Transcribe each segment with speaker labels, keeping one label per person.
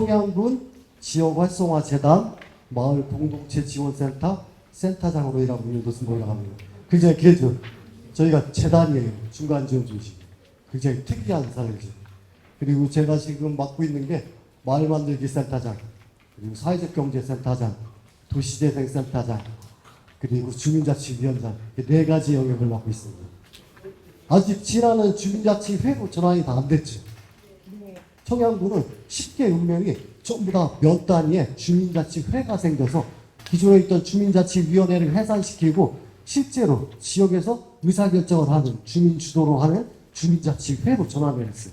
Speaker 1: 청양군 지역활성화재단 마을 공동체 지원센터 센터장으로 일하고 있는 노승범이라고 합니다. 굉장히 길죠. 저희가 재단이에요. 중간지원 중심. 굉장히 특이한 사례죠. 그리고 제가 지금 맡고 있는 게 마을만들기 센터장, 그리고 사회적경제센터장, 도시재생센터장, 그리고 주민자치위원장, 네 가지 영역을 맡고 있습니다. 아직 지나는 주민자치회로 전환이 다 안 됐죠. 청양군은 10개 읍면이 전부 다 몇 단위의 주민자치회가 생겨서 기존에 있던 주민자치위원회를 해산시키고 실제로 지역에서 의사결정을 하는 주민 주도로 하는 주민자치회로 전환을 했어요.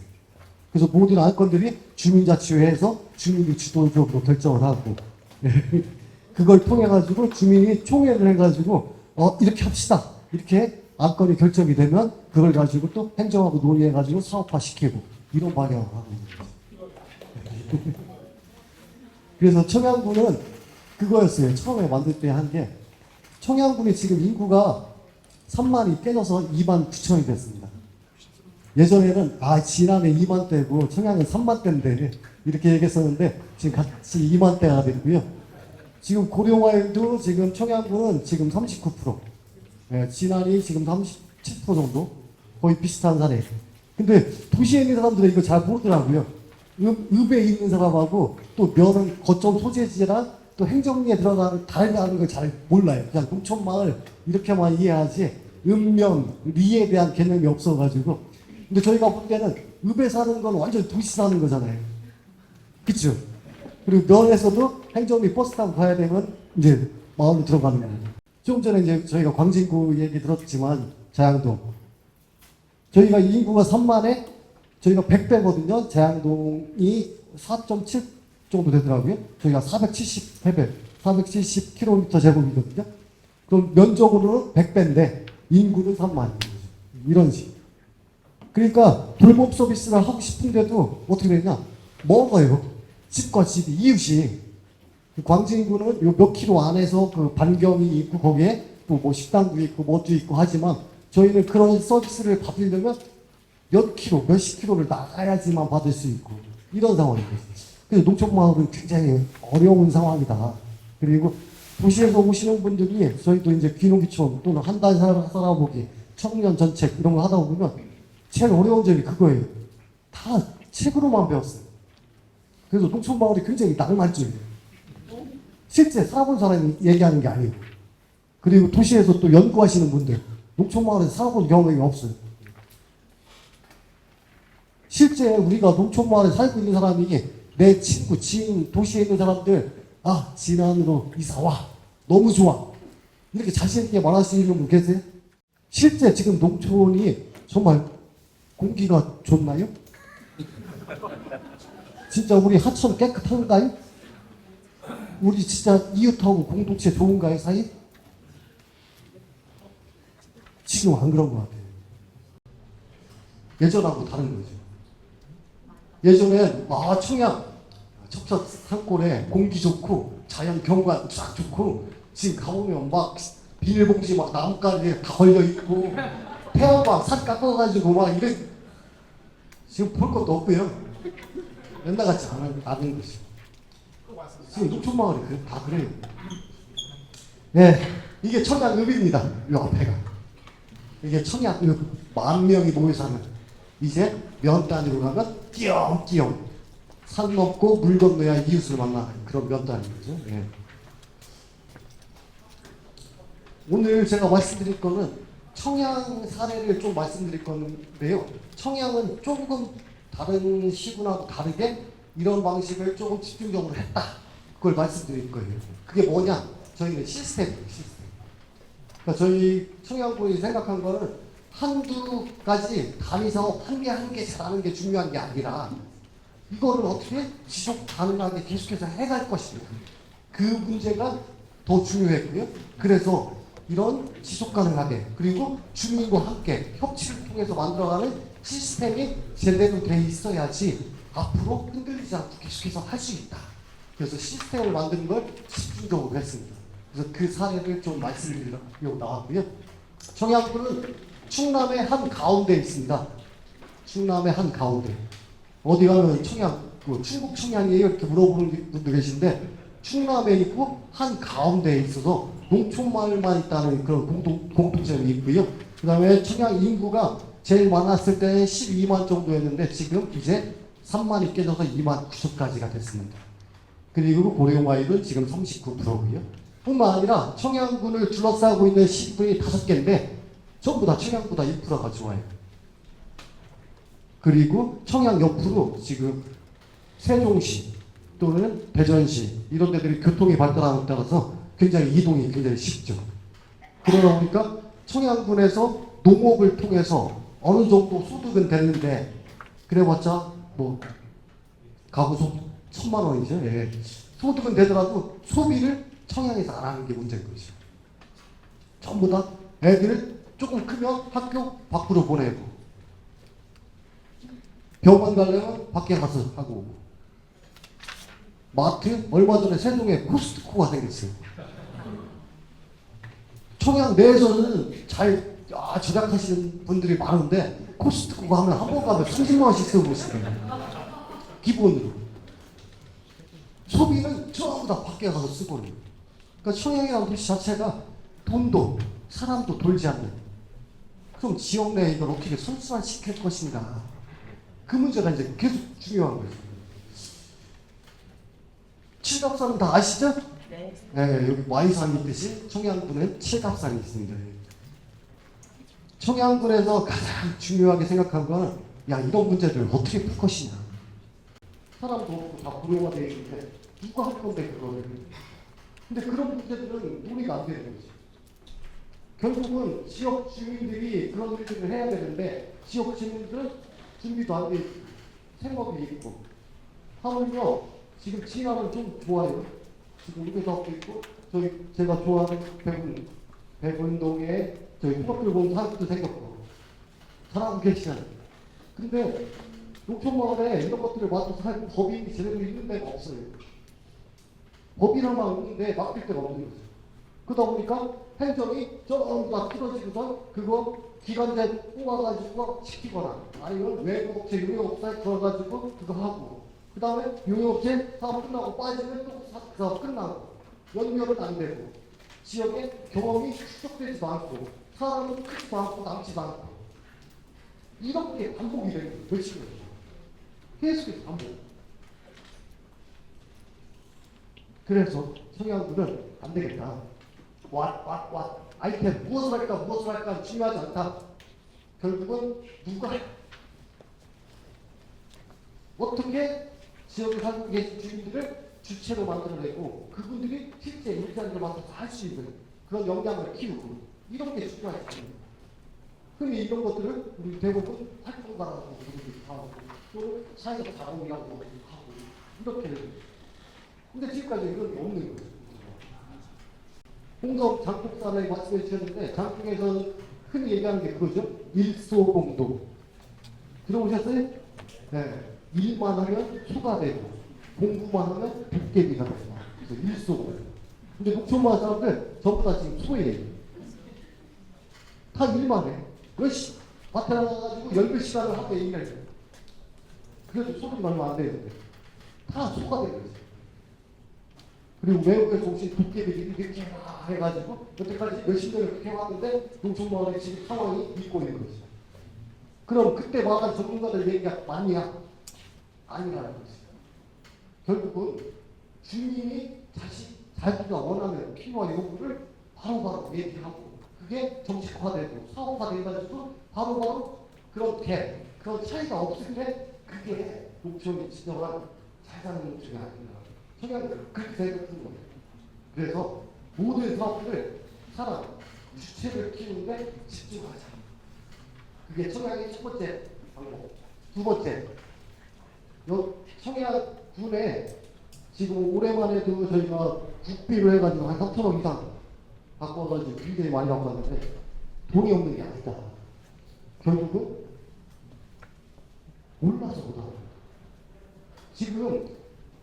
Speaker 1: 그래서 모든 안건들이 주민자치회에서 주민이 주도적으로 결정을 하고 그걸 통해 가지고 주민이 총회를 해가지고 이렇게 합시다 이렇게 안건이 결정이 되면 그걸 가지고 또 행정하고 논의해 가지고 사업화 시키고 이런 방향으로 하고 있는 거죠. 그래서 청양군은 그거였어요. 처음에 만들 때 한 게 청양군이 지금 인구가 3만이 깨져서 2만 9천이 됐습니다. 예전에는 지난해 2만 대고 청양은 3만 대인데 이렇게 얘기했었는데 지금 같이 2만 대가 됐고요. 지금 고령화율도 지금 청양군은 지금 39%, 진안이 지금 37% 정도 거의 비슷한 사례. 근데 도시에 있는 사람들은 이거 잘 모르더라고요. 읍에 있는 사람하고 또 면은 거점 소재지랑 또 행정리에 들어가는 다르다는 걸 잘 몰라요. 그냥 농촌마을 이렇게만 이해하지 읍면, 리에 대한 개념이 없어가지고. 근데 저희가 볼 때는 읍에 사는 건 완전 도시 사는 거잖아요. 그쵸? 그리고 면에서도 행정리 버스 타고 가야 되면 이제 마을로 들어가는 거예요. 조금 전에 이제 저희가 광진구 얘기 들었지만 자양동. 저희가 인구가 3만에 저희가 100배거든요. 자양동이 4.7 정도 되더라고요. 저희가 470회배, 470km 제곱이거든요. 그럼 면적으로는 100배인데 인구는 3만이죠. 이런 식. 그러니까 돌봄 서비스를 하고 싶은데도 어떻게 되냐? 먹어요. 집과 집이 이웃이. 광진구는 요 몇 킬로 안에서 그 반경이 있고 거기에 또 뭐 식당도 있고 뭐도 있고 하지만 저희는 그런 서비스를 받으려면 몇 킬로, 몇십 킬로를 나가야지만 받을 수 있고 이런 상황이거든요. 그래서 농촌마을은 굉장히 어려운 상황이다. 그리고 도시에서 오시는 분들이 저희도 이제 귀농귀촌 또는 한 달 살아보기, 청년 전책 이런 거 하다 보면 제일 어려운 점이 그거예요. 다 책으로만 배웠어요. 그래서 농촌마을이 굉장히 낭만적이에요. 실제 살아본 사람이 얘기하는 게 아니고. 그리고 도시에서 또 연구하시는 분들, 농촌마을에서 살아본 경험이 없어요. 실제 우리가 농촌마을에 살고 있는 사람이 내 친구, 지인, 도시에 있는 사람들, 진안으로 이사와. 너무 좋아. 이렇게 자신있게 말할 수 있는 분 계세요? 실제 지금 농촌이 정말 공기가 좋나요? 진짜 우리 하천 깨끗한가요? 우리 진짜 이웃하고 공동체 좋은가요, 사이? 지금 안 그런 것 같아요. 예전하고 다른 거죠. 예전엔 청양 첩첩 산골에 공기 좋고 자연 경관 쫙 좋고 지금 가보면 막 비닐봉지 막 나뭇가지에 다 걸려 있고 태양광 산 깎아가지고 막 이래. 지금 볼 것도 없고요. 옛날같이 않은 거지. 지금 농촌마을이 다 그래요. 네, 이게 청양읍입니다. 이 앞에가. 이게 청양읍 10,000명이 모여 사는. 이제 면 단위로 가면 띄엄띄엄 산 넘고 물 건너야 이웃을 만나는 그런 면 단위인 거죠. 네. 오늘 제가 말씀드릴 거는 청양 사례를 좀 말씀드릴 건데요. 청양은 조금 다른 시군하고 다르게 이런 방식을 조금 집중적으로 했다. 그걸 말씀드릴 거예요. 그게 뭐냐? 저희는 시스템이에요. 시스템. 그러니까 저희 청양군이 생각한 거는 한두 가지 단위사업 한 개 잘하는 게 중요한 게 아니라 이거를 어떻게 지속 가능하게 계속해서 해갈 것인가. 그 문제가 더 중요했고요. 그래서 이런 지속 가능하게 그리고 주민과 함께 협치를 통해서 만들어가는 시스템이 제대로 돼 있어야지 앞으로 흔들리지 않고 계속해서 할 수 있다. 그래서 시스템을 만드는 걸 집중적으로 했습니다. 그래서 그 사례를 좀 말씀드리려고 나왔고요. 청양군은 충남의 한 가운데 있습니다. 충남의 한 가운데. 어디 가면 청양 그 충북 청양이에요? 이렇게 물어보는 분도 계신데 충남에 있고 한 가운데에 있어서 농촌마을만 있다는 그런 공통점이 있고요. 그 다음에 청양 인구가 제일 많았을 때 12만 정도였는데 지금 이제 3만이 깨져서 2만 9천까지가 됐습니다. 그리고 고령화율은 지금 39%고요. 뿐만 아니라 청양군을 둘러싸고 있는 시군이 5개인데 전부 다 청양보다 1%가 좋아요. 그리고 청양 옆으로 지금 세종시 또는 대전시 이런 데들이 교통이 발달함에 따라서 굉장히 이동이 굉장히 쉽죠. 그러다 보니까 청양군에서 농업을 통해서 어느 정도 소득은 되는데 그래봤자 뭐 가구 소 1,000만 원이죠. 예. 소득은 되더라도 소비를 청양에서 안 하는 게 문제인 거죠. 전부 다 애들을 조금 크면 학교 밖으로 보내고 병원 가려면 밖에 가서 하고 오고 마트 얼마 전에 세종에 코스트코가 생겼어요. 청양 내에서는 잘 절약하시는 분들이 많은데 코스트코가 하면 한 번 가면 30만 원씩 써보시더라고요. 기본으로. 소비는 전부 다 밖에 가서 쓰고 그래요. 그러니까 청양이라는 도시 자체가 돈도 사람도 돌지 않는 그럼 지역 내에 이걸 어떻게 선순환시킬 것인가 그 문제가 이제 계속 중요한 거예요. 칠갑산은 다 아시죠?
Speaker 2: 네.
Speaker 1: 네, 여기 Y산이 있듯이 청양군은 칠갑산이 있습니다. 청양군에서 가장 중요하게 생각한 거는 야 이런 문제들 어떻게 풀 것이냐. 사람도 없고 다 고령화되어 있는데 누가 할 건데 그거를. 근데 그런 문제들은 논의가 안 되는 거죠. 결국은 지역 주민들이 그런 일들을 해야 되는데 지역 주민들은 준비도 안 돼 있고 생업이 있고 하물며 지금 진화는 좀 좋아요. 지금 우리도 있고 저희 제가 좋아하는 백운동에 저희 통합교육원 사업도 생겼고 잘하고 계시잖아요. 근데 농촌마을에 이런 것들을 맡아서 할 법인이 제대로 있는 데가 없어요. 법인은 막 있는데 맡길 데가 없는 거죠. 그러다 보니까 행정이 전부 다 틀어지고서 그거 기관제 뽑아가지고 시키거나 아니면 외국업체 용역업체에 들어가지고 그거 하고 그 다음에 용역업체 사업 끝나고 빠지면 또 사업 끝나고 연결은 안 되고 지역에 경험이 축적되지도 않고 사람은 크지도 않고 남지도 않고 이렇게 반복이 되는 거예요. 며칠 전에 계속해서 반복. 그래서 청양군은 안 되겠다. 왓 아이템 무엇을 할까 중요하지 않다. 결국은 누가 어떻게 지역에 살고 계신 주민들을 주체로 만들어내고 그분들이 실제 일자리를 맡아서 할 수 있는 그런 역량을 키우고 이런 게 중요하지. 흔히 이런 것들을 우리 대부분 활동가라고 부르기도 하고 또 사회적 자본이라고 하고 이렇게 되죠. 근데 지금까지 이런 게 없는 거죠. 홍성 장국사를 말씀해 주셨는데 장국에서는 흔히 얘기하는 게 그거죠. 일소공동. 들어보셨어요? 네. 일만 하면 소가 되고 공부만 하면 도깨비가 된다. 그래서 일소공동. 근데 농촌마을 사람들 전부 다 지금 소예요. 다 일만 해. 그렇지. 밭에 나가가지고 10시간을 하고 얘기를 해요. 그래도 소득이 얼마 안 되는데 다 소가 되는 거지. 그리고 외국에서 오신 도깨비들이 이렇게 해가지고 여태까지 몇십 년을 그렇게 해왔는데 농촌마을의 지금 상황이 있고 있는 거지. 그럼 그때 말한 전문가들 얘기가 맞냐? 아니라는 거지. 결국은 주민이 자기가 원하는 필요한 요구를 바로바로 얘기하고 그게 정책화되고 사업화돼가지고 바로바로 그런 갭, 그런 차이가 없을 때 그게 농촌이 진정한 잘 사는 농촌이 아닌가. 청양은 그렇게 생각하는 거예요. 그래서 모든 사업들을 사람, 주체를 키우는데 집중하자. 그게 청양의 첫 번째 방법. 두 번째, 청양군에 지금 올해만해도 저희가 국비로 해가지고 한 3천억 이상 갖고 와가지고 굉장히 많이 갖고 왔는데 돈이 없는 게 아니다. 결국은 몰라서 못하는 거예요. 지금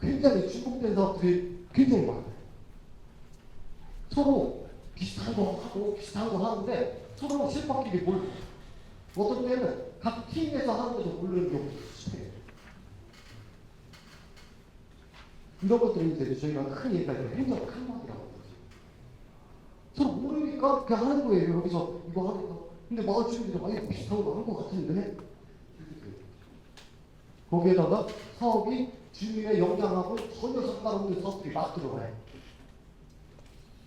Speaker 1: 굉장히 중복된 사업들이 굉장히 많아요. 서로 비슷한 거 하고 비슷한 거 하는데 서로 실밥끼리 몰라. 어떤 때는 각 팀에서 하는 데도 모르는 경우도 있어요. 이런 것들이 이제 저희가 흔히 얘기할 때 행정 칸막이라고 하죠. 서로 모르니까 그냥 하는 거예요. 여기서 이거 하니까. 근데 마을 주민들이 많이 비슷한 거 한 것 같은데 거기에다가 사업이 주민의 역량하고 전혀 상관없는 사업들이 막 들어가요.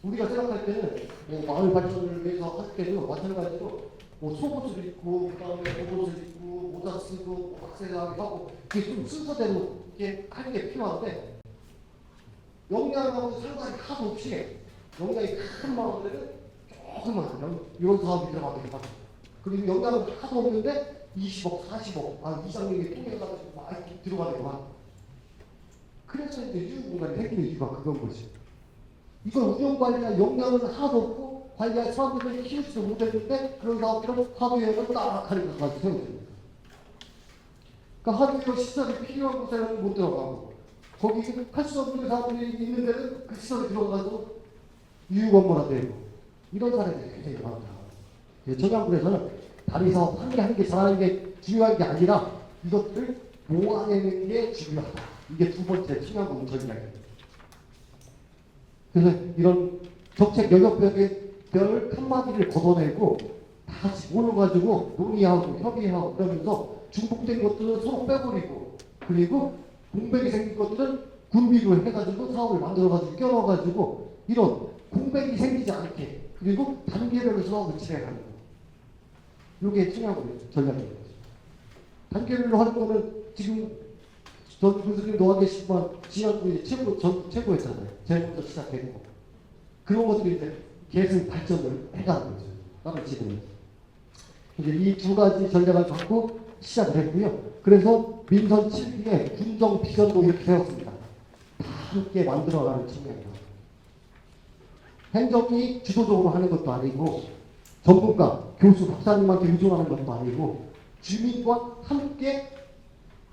Speaker 1: 우리가 생각할 때는 뭐 마을 발전을 위해서 할 때도 마찬가지로 뭐 속옷을 입고 그다음에 옷을 입고 모자 쓰고 박세가하게 하고 이게 좀 순서대로 이렇게 하는 게 필요한데 역량하고 상관이 하나도 없이 역량이 큰 마을에는 조금만 이런 사업이 들어가게 됩니다. 그리고 역량은 하나도 없는데 20억, 40억 이상력이 통해가지고 막 이렇게 들어가게만. 그래서 이제 유휴공간이 생기는 이유가 그건 거지. 이걸 운영관리나 역량은 하나도 없고 관리할 사람들을 키우지도 못했는데 그런 사업들은 하드웨어를 딱 하는 것까지 세워집니다. 그러니까 하드웨어 시설이 필요한 곳에는 못 들어가고 거기 할 수 없는 사람들이 있는 데는 그 시설이 들어가서 유휴건물화 되고 이런 사례들이 굉장히 많다. 청양군에서는 다리 사업 한 개 한 개 잘하는 게 중요한 게 아니라 이것들을 모아내는 게 중요하다. 이게 두 번째 청양군 전략입니다. 그래서 이런 정책 영역별 칸막이를 걷어내고 다 집어넣어가지고 논의하고 협의하고 그러면서 중복된 것들은 서로 빼버리고 그리고 공백이 생긴 것들은 군비로 해가지고 사업을 만들어가지고 껴넣어가지고 이런 공백이 생기지 않게 그리고 단계별로 사업을 진행하는 거. 이게 청양군의 전략입니다. 단계별로 하는 거는 지금 전 교수님 노아 계시지만 지난주에 최고였잖아요. 제일 먼저 시작했고 그런 것들이 이제 계속 발전을 해가는 거죠. 다른 지금 이제 이 두 가지 전략을 갖고 시작을 했고요. 그래서 민선 7기에 군정 비전도 이렇게 세웠습니다. 다 함께 만들어가는 측면이에요. 행정이 주도적으로 하는 것도 아니고 전문가, 교수, 박사님한테 의존하는 것도 아니고 주민과 함께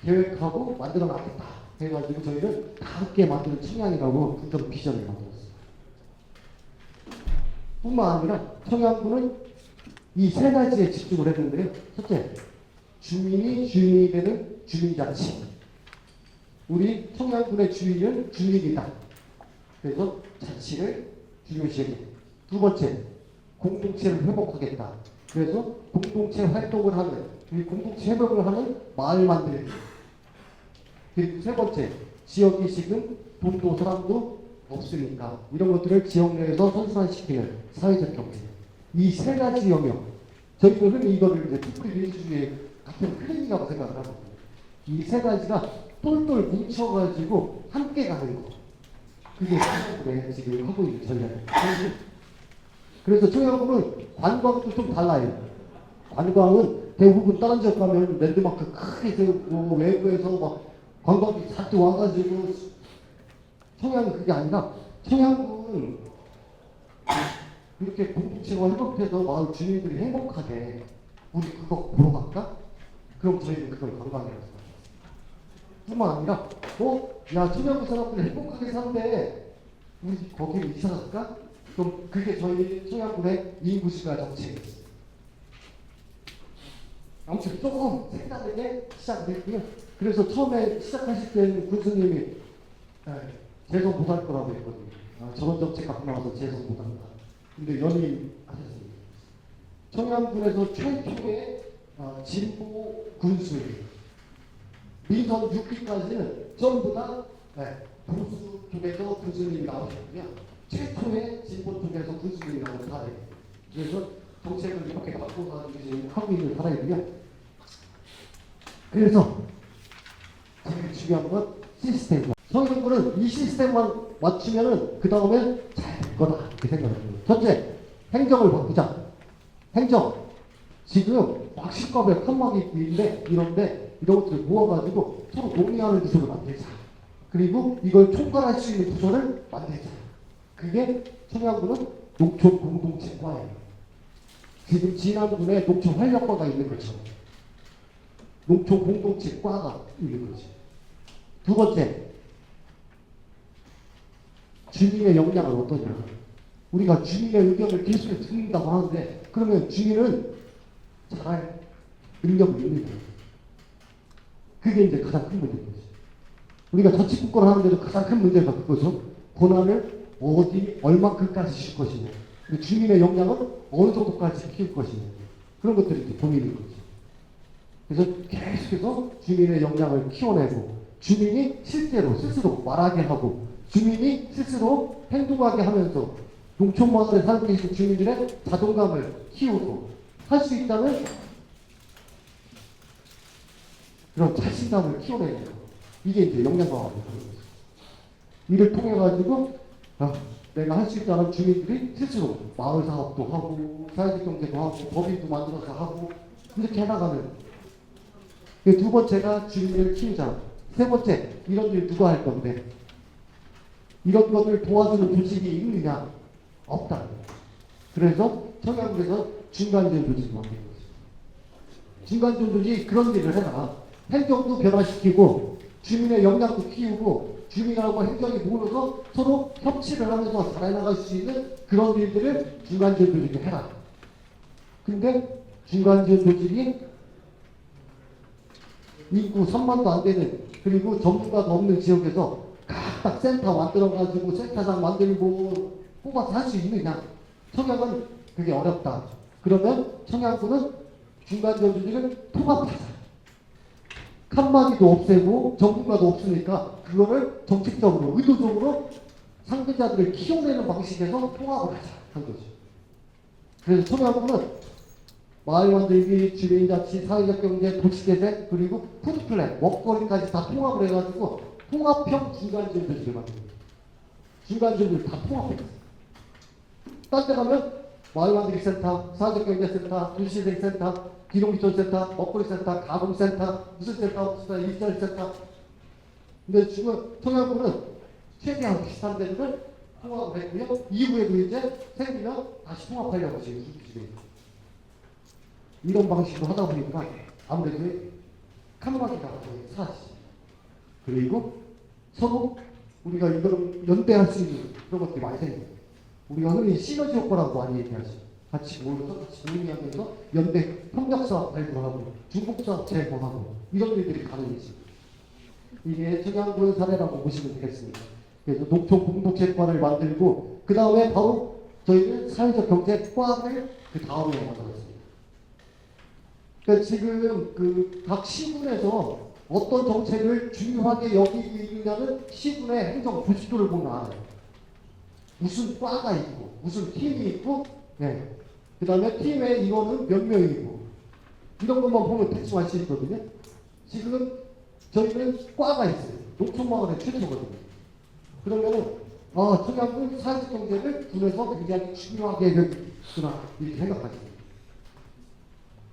Speaker 1: 계획하고 만들어 놨겠다 해가지고 저희는 다 함께 만드는 청양이라고 군정 비전을 만들었어요. 뿐만 아니라 청양군은 이 세 가지에 집중을 했는데요. 첫째, 주민이 주인이 되는 주민자치. 우리 청양군의 주인은 주민이다. 그래서 자치를 중요시하게. 두 번째, 공동체를 회복하겠다. 그래서 공동체 활동을 하는, 이 공동체 회복을 하는 마을 만들기. 그리고 세 번째, 지역이 지금 돈도 사람도 없으니까 이런 것들을 지역 내에서 선순환시키는 사회적 경제. 이 세 가지 영역. 저희는 흔히 이거를 이제 투프리 민주주의 같은 클린이라고 생각을 하거든요. 이 세 가지가 똘똘 뭉쳐가지고 함께 가는 거. 그게 청양군에 지금 하고 있는 전략입니다. 그래서 청양군은 관광도 좀 달라요. 관광은 대부분 다른 지역 가면 랜드마크 크게 세우고 외부에서 막 관광객 잔뜩 와가지고 청양은 그게 아니라 청양군은 이렇게 공동체가 회복해서 마을 주민들이 행복하게 우리 그거 보러 갈까? 그럼 저희는 그걸 관광이라고 생각합니다. 뿐만 아니라 야 청양군 사람들이 행복하게 사는데 우리 거기에 이사 갈까? 그럼 그게 저희 청양군의 인구수가 정책이었어요. 아무튼 조금 색다르게 시작을 했고요. 그래서 처음에 시작하실 때는 군수님이 재선 못할 거라고 했거든요. 저런 정책 갖고 나와서 재선 못한다. 근데 연임하셨습니다. 청양군에서 최초의 진보 군수님. 민선 6기까지는 전부 다 보수 쪽에서 군수님이 나오셨고요. 최초의 진보 쪽에서 군수님이 나온 사례. 그래서 정책을 이렇게 바꿔가지고 지금 하고 있는 사례고요. 그래서 제일 중요한 건 시스템이다. 청양군은 이 시스템만 맞추면은 그 다음에 잘 될 거다 이렇게 생각합니다. 첫째, 행정을 바꾸자. 행정. 지금 막 식겁에 칸막이 있는데 이런데 이런 것들을 모아가지고 서로 논의하는 구조를 만들자. 그리고 이걸 총괄할 수 있는 구조를 만들자. 그게 청양군은 농촌 공동체과예요. 지금 진안군에 농촌 활력과가 있는 거죠. 농촌 공동체과가 있는 거죠. 두 번째, 주민의 역량은 어떠냐. 우리가 주민의 의견을 계속 듣는다고 하는데 그러면 주민은 잘할 능력이 있는 거예요. 그게 이제 가장 큰 문제인 거죠. 우리가 자치국권 하는데도 가장 큰 문제가 그거죠. 권한을 어디 얼마큼까지 줄 것이냐, 주민의 역량은 어느 정도까지 키울 것이냐, 그런 것들이 이제 고민인 거죠. 그래서 계속해서 주민의 역량을 키워내고 주민이 실제로 스스로 말하게 하고 주민이 스스로 행동하게 하면서 농촌 마을에 살고 계신 주민들의 자존감을 키우고 할 수 있다는 그런 자신감을 키워내는 거. 이게 이제 역량과학인 거죠. 이를 통해 가지고 내가 할 수 있다는 주민들이 스스로 마을 사업도 하고 사회적 경제도 하고 법인도 만들어서 하고 이렇게 해나가는. 두 번째가 주민을 키우자. 세 번째, 이런 일 누가 할 건데 이런 것을 도와주는 조직이 있느냐? 없다. 그래서 청양국에서 중간지원 조직을 만든 거죠. 중간지원 조직이 그런 일을 해라. 행정도 변화시키고 주민의 역량도 키우고 주민하고 행정이 모여서 서로 협치를 하면서 잘해나갈 수 있는 그런 일들을 중간지원 조직이 해라. 근데 중간지원 조직이 인구 3만도 안 되는 그리고 전문가도 없는 지역에서 각각 센터 만들어가지고 센터장 만들고 뽑아서 할 수 있느냐? 청양은 그게 어렵다. 그러면 청양군은 중간지원 조직을 통합하자. 칸막이도 없애고 전문가도 없으니까 그거를 정책적으로 의도적으로 상대자들을 키워내는 방식에서 통합을 하자 한 거죠. 그래서 청양군은 마을 만들기, 주민자치, 사회적 경제, 도시재생, 그리고 푸드플랜, 먹거리까지 다 통합을 해가지고 통합형 중간지원 조직을 만든 거예요. 중간지원 조직을 다 통합했어요. 딴 데 가면 마을 만들기 센터, 사회적 경제 센터, 도시재생 센터, 기농기촌센터, 먹거리 센터, 가공센터, 무슨 센터, 일자리 센터. 근데 지금 청양군은 최대한 비슷한 데를 통합을 했고요. 이후에도 이제 생기면 다시 통합하려고 지금 준비 중입니다. 이런 방식으로 하다 보니까 아무래도 카메라기가 사라지죠. 그리고 서로 우리가 이걸 연대할 수 있는 그런 것들이 많이 생겨요. 우리가 흔히 시너지 효과라고 많이 얘기하죠. 같이 모여서 같이 논의하면서 연대 협력사업 발굴하고 중복사업 제공하고 이런 일들이 가능해지죠. 이게 청양군 사례라고 보시면 되겠습니다. 그래서 농촌 공동체권을 만들고 그 다음에 바로 저희는 사회적 경제과를 그 다음에 만들었습니다. 그러니까 지금 그 각 시군에서 어떤 정책을 중요하게 여기고 있느냐는 시군의 행정 부지도를 보면 알아요. 무슨 과가 있고 무슨 팀이 있고 네. 그 다음에 팀에 이거는 몇 명이고 이런 것만 보면 대충 알 수 있거든요. 지금 저희는 과가 있어요. 농촌마을의 최초거든요. 그러면은 청양군 사회적 경제를 군에서 굉장히 중요하게 여기구나 이렇게 생각하시죠.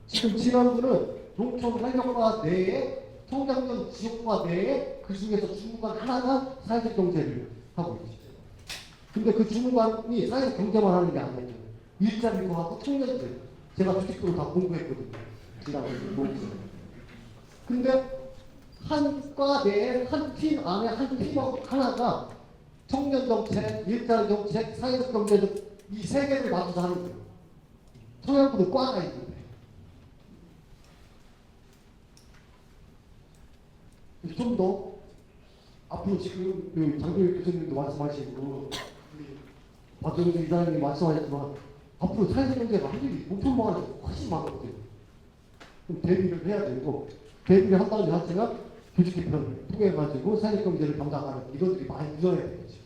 Speaker 1: 지금 진안군은 농촌 활력과 내에 청장년 지역과 내에 그 중에서 주무관 하나가 사회적 경제를 하고 있죠. 근데 그 주무관이 사회적 경제만 하는 게 아니에요. 일자리도 하고 청년들. 제가 주식도를 다 공부했거든요. 지난번에. 근데 한 과 내에 한 팀 안에 한 팀 하나가 청년 정책, 일자리 정책, 사회적 경제적 이 세 개를 맡아서 하는 거예요. 청년부도 과가 있는데. 좀 더 앞으로 지금 그 장교육 교수님도 말씀하시고 박정희 이사장님 말씀하셨지만 앞으로 사회적 경제가 할 일이 농촌마을에 훨씬 많거든요. 그럼 대비를 해야 되고 대비를 한다는 자체가 조직 개편을 통해 가지고 사회적 경제를 담당하는 이것들이 많이 유전해야 되겠죠.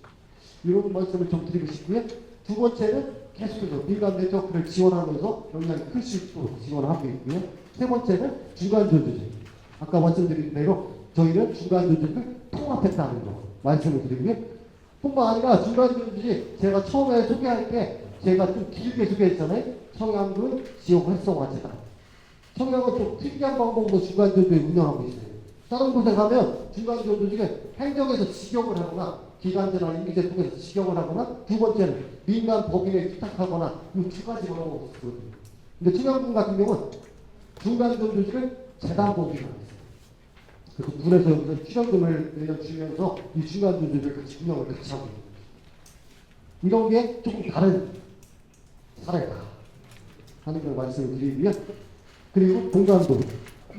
Speaker 1: 이런 말씀을 좀 드리고 싶고요. 두 번째는 계속해서 민간 네트워크를 지원하면서 역량이 클 수 있도록 지원하고 있고요. 세 번째는 중간지원 조직. 아까 말씀드린 대로 저희는 중간지원 조직을 통합했다는 거 말씀을 드리고요. 뿐만 아니라 중간지원 조직 제가 처음에 소개할 때 제가 좀 길게 소개했잖아요. 청양군 지역 활성화제다. 청양은 좀 특이한 방법으로 중간지원 조직을 운영하고 있어요. 다른 곳에 가면 중간지원 조직은 행정에서 직영을 하거나 기관제나 임기제 통해서 직영을 하거나 두 번째는 민간 법인에 위탁하거나 이 두 가지로 하고 있거든요. 근데 청양군 같은 경우는 중간지원 조직을 재단법인으로 했어요. 그래서 군에서 여기서 출연금을 매년 주면서 이 중간지원 조직을 같이 운영을 같이 하고 있는 거죠. 이런 게 조금 다른 사례다 하는 걸 말씀을 드리고요. 그리고 공간도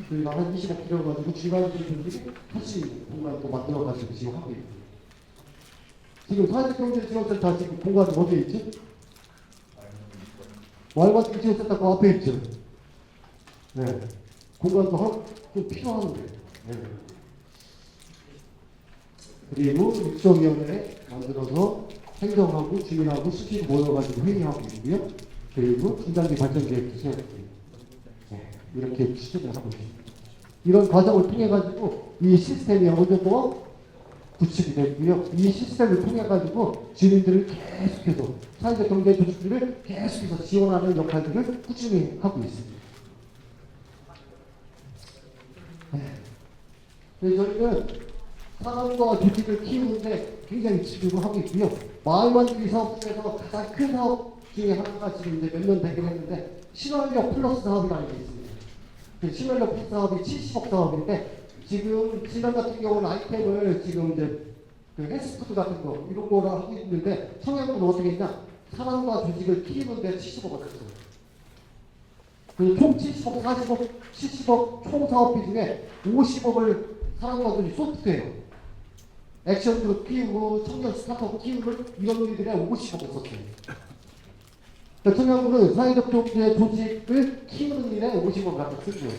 Speaker 1: 저희가 한 20억 들여가지고 중간중들이 할 수 있는 공간도 만들어가지고 지금 하고 있고. 지금 사회적경제지원센터 지금 공간이 어디에 있지? 말마트 지원센터 그 앞에 있죠. 네. 공간도 좀 필요한데. 네. 그리고 육성위원회 만들어서 행정하고 주민하고 수시로 모여가지고 회의하고 있고요. 그리고 중장기 발전계획도 세웠고요. 네. 이렇게 추진을 하고 있습니다. 이런 과정을 통해 가지고 이 시스템이 어느 정도 구축이 됐고요. 이 시스템을 통해 가지고 주민들을 계속해서 사회적 경제 조직들을 계속해서 지원하는 역할들을 꾸준히 하고 있습니다. 네. 저희는 사람과 조직을 키우는데 굉장히 집중을 하고 있고요. 마을 만들기 사업 중에서 가장 큰 사업 중에 하나가 지금 이제 몇 년 되긴 했는데 신원력 플러스 사업이라는 게 있습니다. 그 신원력 플러스 사업이 70억 사업인데 지금 지난 같은 경우는 아이템을 지금 이제 그 헬스푸드 같은 거 이런 거를 하고 있는데 청약은 어떻게 했냐? 사람과 조직을 키우는데 70억을 썼어요. 총 70억, 40억, 70억 총 사업비 중에 50억을 사람과 조직 소프트웨어 액션그룹 키우고 청년 스타트업 키우고 이런 일들에 50억을 썼어요. 청년부는 사회적 경제 조직을 키우는 일에 50억을 갖다 쓴 거예요.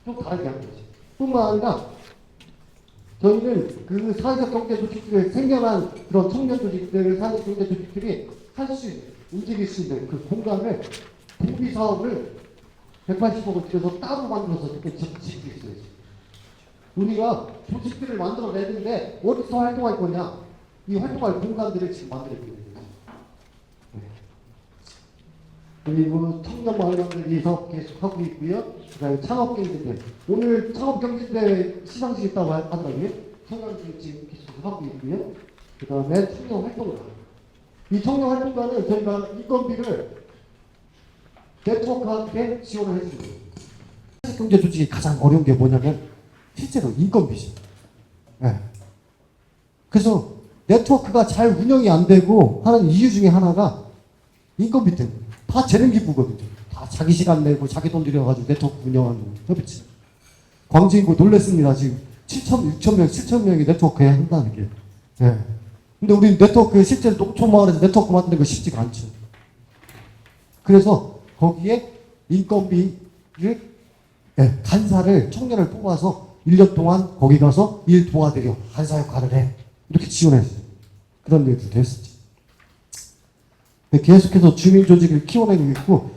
Speaker 1: 좀 다르게 한 거지. 뿐만 아니라 저희는 그 사회적 경제 조직들을 생겨난 그런 청년 조직들, 사회적 경제 조직들이 할 수 있는, 움직일 수 있는 그 공간을 공비 사업을 180억을 들여서 따로 만들어서 이렇게 짓고 있어요. 우리가 조직들을 만들어내는데 어디서 활동할 거냐? 이 활동할 공간들을 지금 만들고 있는 거죠. 그리고 청년 마을 만들기 사업 계속 하고 있고요. 그다음에 창업 경제대 오늘 창업 경제대 시상식 있다고 하더라고요. 청년들 지금 계속 하고 있고요. 그다음에 청년 활동가. 이 청년 활동가는 저희가 인건비를 네트워크한테 지원을 해주고 경제 조직이 가장 어려운 게 뭐냐면 실제로 인건비죠. 네. 그래서 네트워크가 잘 운영이 안 되고 하는 이유 중에 하나가 인건비 때문에 다 재능 기부거든요. 다 자기 시간 내고 자기 돈 들여가지고 네트워크 운영하는 협의체. 광주인구 놀랬습니다. 지금 7,000명, 7,000명이 네트워크 해야 한다는 게. 네. 근데 우리 네트워크 실제로 농촌마을에서 네트워크 만드는 거 쉽지가 않죠. 그래서 거기에 인건비를 간사를 청년을 뽑아서 1년 동안 거기 가서 일 도와드려 간사 역할을 해 이렇게 지원했어요. 그런 일도 됐었지. 계속해서 주민 조직을 키워내고 있고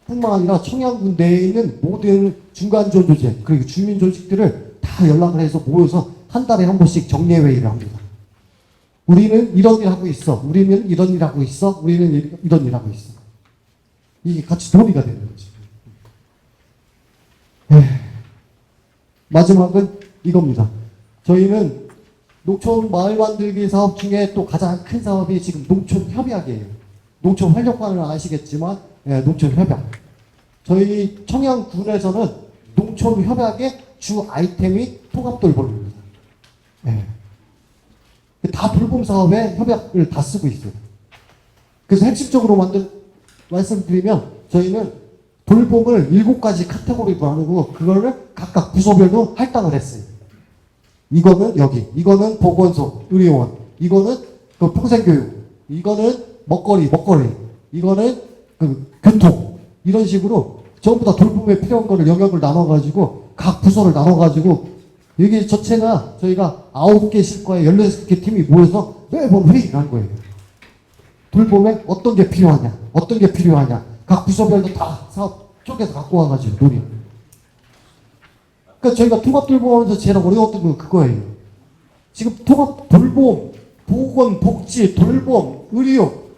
Speaker 1: 뿐만 아니라 청양군 내에 있는 모든 중간 지원 조직 그리고 주민 조직들을 다 연락을 해서 모여서 한 달에 한 번씩 정례회의를 합니다. 우리는 이런 일 하고 있어. 우리는 이런 일 하고 있어. 우리는 이런 일 하고 있어. 이게 같이 논의가 되는 거지. 마지막은 이겁니다. 저희는 농촌 마을 만들기 사업 중에 또 가장 큰 사업이 지금 농촌 협약이에요. 농촌 활력관을 아시겠지만 농촌 협약. 저희 청양군에서는 농촌 협약의 주 아이템이 통합돌봄입니다. 다 돌봄 사업에 협약을 다 쓰고 있어요. 그래서 핵심적으로 말씀드리면 저희는 돌봄을 7가지 카테고리로 나누고 그거를 각각 부서별로 할당을 했어요. 이거는 여기, 이거는 보건소, 의료원, 이거는 그 평생교육, 이거는 먹거리, 이거는 그 교통 이런 식으로 전부 다 돌봄에 필요한 거를 영역을 나눠가지고 각 부서를 나눠가지고 여기 전체가 저희가 9개 실과에 16개 팀이 모여서 매번 회의를 한 거예요. 돌봄에 어떤 게 필요하냐, 어떤 게 필요하냐, 각 부서별로 다 사업 쪼개서 갖고 와가지고 논의. 그러니까 저희가 통합 돌봄하면서 제일 어려웠던 건 그거예요. 지금 통합 돌봄, 보건, 복지, 돌봄, 의료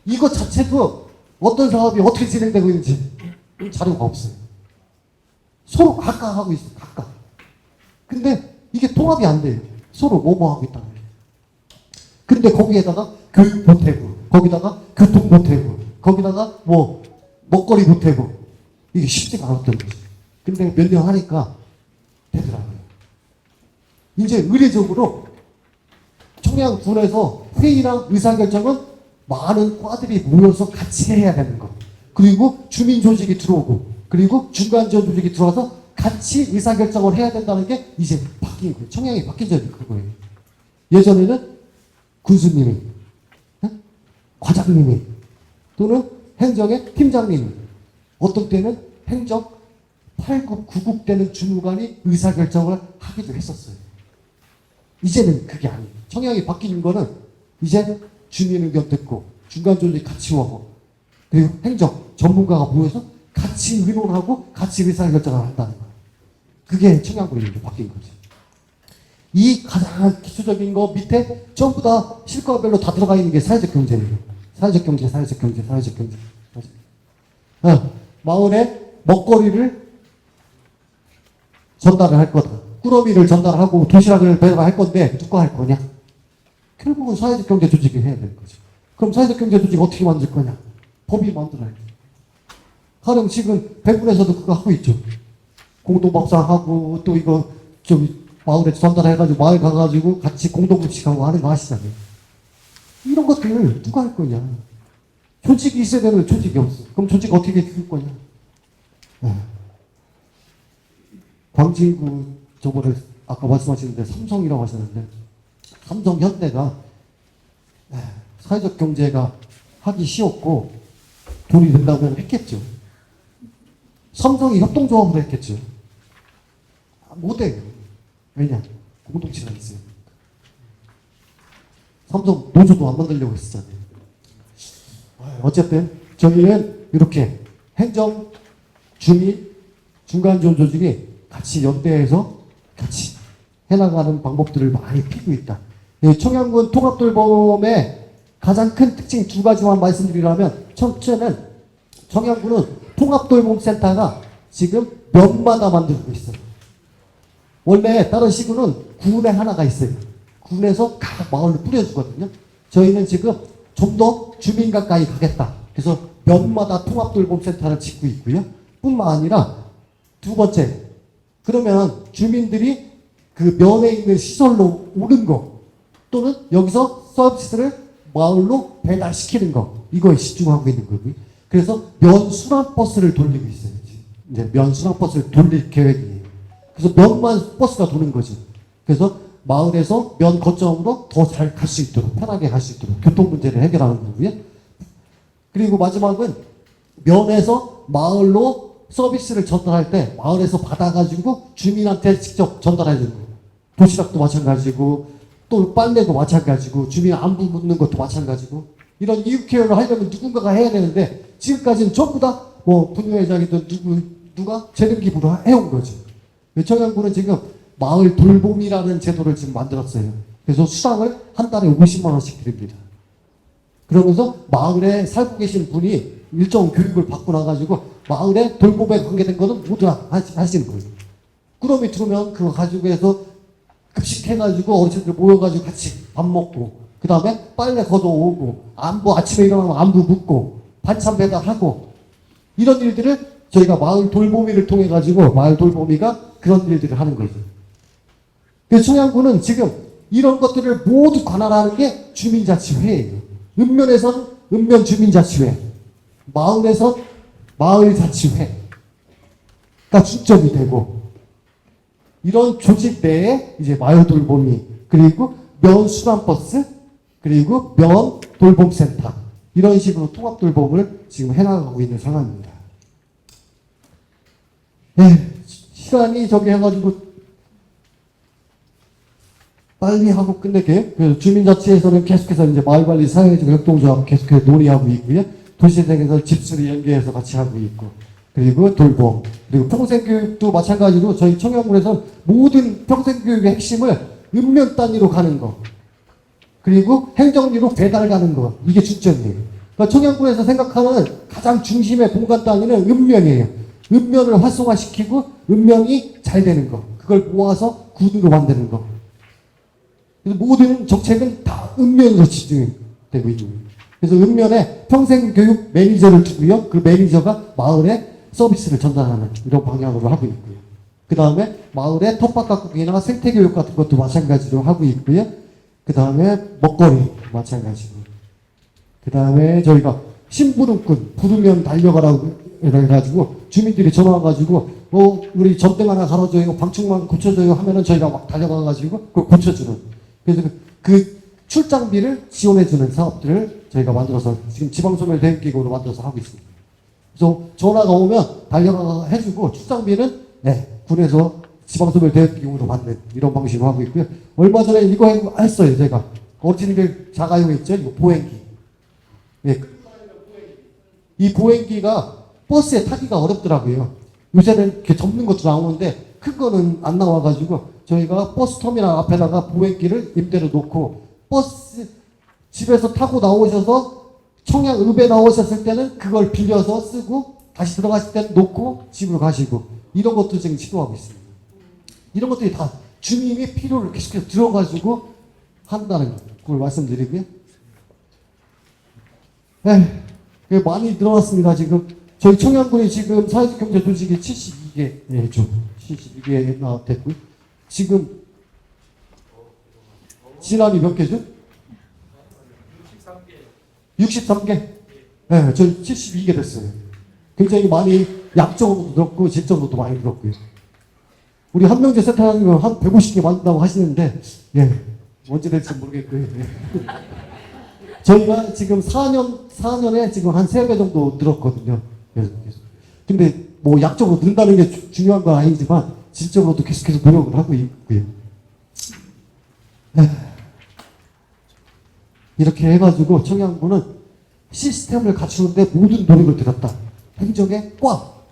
Speaker 1: 이거 자체도 어떤 사업이 어떻게 진행되고 있는지 자료가 없어요. 서로 각각 하고 있어요. 각각. 근데 이게 통합이 안 돼요. 서로 뭐뭐 하고 있다는 거예요. 근데 거기에다가 교육 보태고, 거기다가 교통 보태고, 거기다가 뭐 먹거리 보태고 이게 쉽지가 않았던 거죠. 근데 몇 년 하니까 되더라고요. 이제 의례적으로 청양군에서 회의랑 의사결정은 많은 과들이 모여서 같이 해야 되는 거. 그리고 주민 조직이 들어오고, 그리고 중간 지원 조직이 들어와서 같이 의사결정을 해야 된다는 게 이제 바뀐 거예요. 청양이 바뀐 점이 그거예요. 예전에는 군수님이, 과장님이, 또는 행정의 팀장님이, 어떤 때는 행정 8급, 9급 되는 주무관이 의사결정을 하기도 했었어요. 이제는 그게 아니에요. 청양이 바뀐 거는 이제 주민 의견 듣고 중간 조직이 같이 오고 그리고 행정 전문가가 모여서 같이 의논하고 같이 의사결정을 한다는 거예요. 그게 청양군이 바뀐 거죠. 이 가장 기초적인 거 밑에 전부 다 실과별로 다 들어가 있는 게 사회적 경제예요. 사회적 경제, 사회적 경제, 사회적 경제. 마을에 먹거리를 전달을 할 거다. 꾸러미를 전달하고 도시락을 배달할 건데 누가 할 거냐? 결국은 사회적 경제 조직이 해야 될 거죠. 그럼 사회적 경제 조직 어떻게 만들 거냐? 법이 만들어야 돼. 가령 지금 백군에서도 그거 하고 있죠. 공동밥상하고 또 이거 좀 마을에 전달해가지고 마을 가가지고 같이 공동급식하고 하는 거 아시잖아요. 이런 것들 누가 할 거냐? 조직이 있어야 되는데 조직이 없어. 그럼 조직 어떻게 키울 거냐? 광진구 저번에 아까 말씀하시는데 삼성이라고 하셨는데 삼성 현대가 사회적 경제가 하기 쉬웠고 돈이 된다고 했겠죠. 삼성이 협동조합으로 했겠죠. 못해요. 왜냐? 공동체가 있어요. 삼성 노조도 안 만들려고 했었잖아요. 어쨌든 저희는 이렇게 행정, 주민, 중간지원 조직이 같이 연대해서 같이 해나가는 방법들을 많이 피고 있다. 청양군 통합돌봄의 가장 큰 특징 두 가지만 말씀드리라면, 첫째는 청양군은 통합돌봄센터가 지금 면마다 만들고 있어요. 원래 다른 시군은 군에 하나가 있어요. 군에서 각 마을로 뿌려주거든요. 저희는 지금 좀 더 주민 가까이 가겠다. 그래서 면마다 통합돌봄센터를 짓고 있고요. 뿐만 아니라 두 번째, 그러면 주민들이 그 면에 있는 시설로 오는 거 또는 여기서 서비스를 마을로 배달시키는 거, 이거에 집중하고 있는 거고요. 그래서 면 순환버스를 돌리고 있어요. 이제 면 순환버스를 돌릴 계획이에요. 그래서 면만 버스가 도는 거죠. 그래서 마을에서 면 거점으로 더 잘 갈 수 있도록, 편하게 갈 수 있도록 교통 문제를 해결하는 거고요. 그리고 마지막은 면에서 마을로 서비스를 전달할 때 마을에서 받아가지고 주민한테 직접 전달해 주는 거예요. 도시락도 마찬가지고 또 빨래도 마찬가지고 주민 안부 묻는 것도 마찬가지고 이런 이웃 케어를 하려면 누군가가 해야 되는데 지금까지는 전부 다 뭐 분회장이든 누가 재능 기부로 해온 거죠. 청양군은 지금 마을 돌봄이라는 제도를 지금 만들었어요. 그래서 수당을 한 달에 50만 원씩 드립니다. 그러면서 마을에 살고 계신 분이 일정 교육을 받고 나가지고 마을에 돌봄에 관계된 거는 모두 하시는 거예요. 꾸러미 들으면 그거 가지고 해서 급식해가지고 어르신들 모여가지고 같이 밥 먹고 그 다음에 빨래 걷어오고 안부 아침에 일어나면 안부 묻고 반찬 배달하고 이런 일들을 저희가 마을 돌보미를 통해 가지고 마을 돌보미가 그런 일들을 하는 거죠. 그래서 청양군은 지금 이런 것들을 모두 관할하는 게 주민자치회예요. 읍면에서는 읍면주민자치회, 마을에서 마을자치회가 중점이 되고 이런 조직 내에 이제 마을 돌보미 그리고 면 순환버스 그리고 면 돌봄센터 이런 식으로 통합 돌봄을 지금 해나가고 있는 상황입니다. 네, 시간이 저기 해가지고 빨리 하고 끝낼게요. 그래서 주민자치에서는 계속해서 이제 마을관리 사회적 협동조합 계속해서 논의하고 있고요. 도시재생에서 집수리 연계해서 같이 하고 있고 그리고 돌봄 그리고 평생교육도 마찬가지로 저희 청양군에서 모든 평생교육의 핵심을 읍면 단위로 가는 거 그리고 행정리로 배달 가는 거 이게 중점이에요. 그러니까 청양군에서 생각하는 가장 중심의 공간 단위는 읍면이에요. 읍면을 활성화시키고 읍면이 잘 되는 거 그걸 모아서 군으로 만드는 거 그래서 모든 정책은 다 읍면으로 집중되고 있는 거예요. 그래서 읍면에 평생교육 매니저를 두고요. 그 매니저가 마을에 서비스를 전달하는 이런 방향으로 하고 있고요. 그 다음에 마을에 텃밭 가꾸기나 생태교육 같은 것도 마찬가지로 하고 있고요. 그 다음에 먹거리 마찬가지고 그 다음에 저희가 심부름꾼 부르면 달려가라고 해가지고 주민들이 전화 와가지고 우리 전등 하나 갈아줘요, 방충망 고쳐줘요 하면은 저희가 막 달려가가지고 그걸 고쳐주는. 그래서 그 출장비를 지원해주는 사업들을 저희가 만들어서 지금 지방소멸 대응기구로 만들어서 하고 있습니다. 그래서 전화가 오면 달려가 해주고 출장비는 군에서 지방소멸 대응기구로 받는 이런 방식으로 하고 있고요. 얼마 전에 이거 했어요. 제가 어르신들 자가용 있죠? 이거 보행기. 예. 이 보행기가 버스에 타기가 어렵더라고요. 요새는 이렇게 접는 것도 나오는데 큰 거는 안 나와가지고 저희가 버스 터미널 앞에다가 보행기를 임대로 놓고 버스 집에서 타고 나오셔서 청양읍에 나오셨을 때는 그걸 빌려서 쓰고 다시 들어가실 때는 놓고 집으로 가시고 이런 것도 지금 시도하고 있습니다. 이런 것들이 다 주민의 필요를 계속해서 들어가지고 한다는 걸 말씀드리고요. 많이 늘어났습니다. 지금 저희 청양군이 지금 사회적 경제 조직이 72개 됐고요. 지금 진안이 몇 개죠? 63개? 네, 저희 72개 됐어요. 굉장히 많이 양적으로도 늘었고 질적으로도 많이 늘었고요. 우리 한명재 센터장님은 한 150개 만든다고 하시는데 언제 될지 모르겠고요. 저희가 지금 4년에 지금 한 3배 정도 늘었거든요. 계속. 근데 뭐 약적으로 는다는 게 중요한 건 아니지만 질적으로도 계속해서 노력을 하고 있고요. 이렇게 해가지고 청양군은 시스템을 갖추는데 모든 노력을 들였다. 행정의 꽉,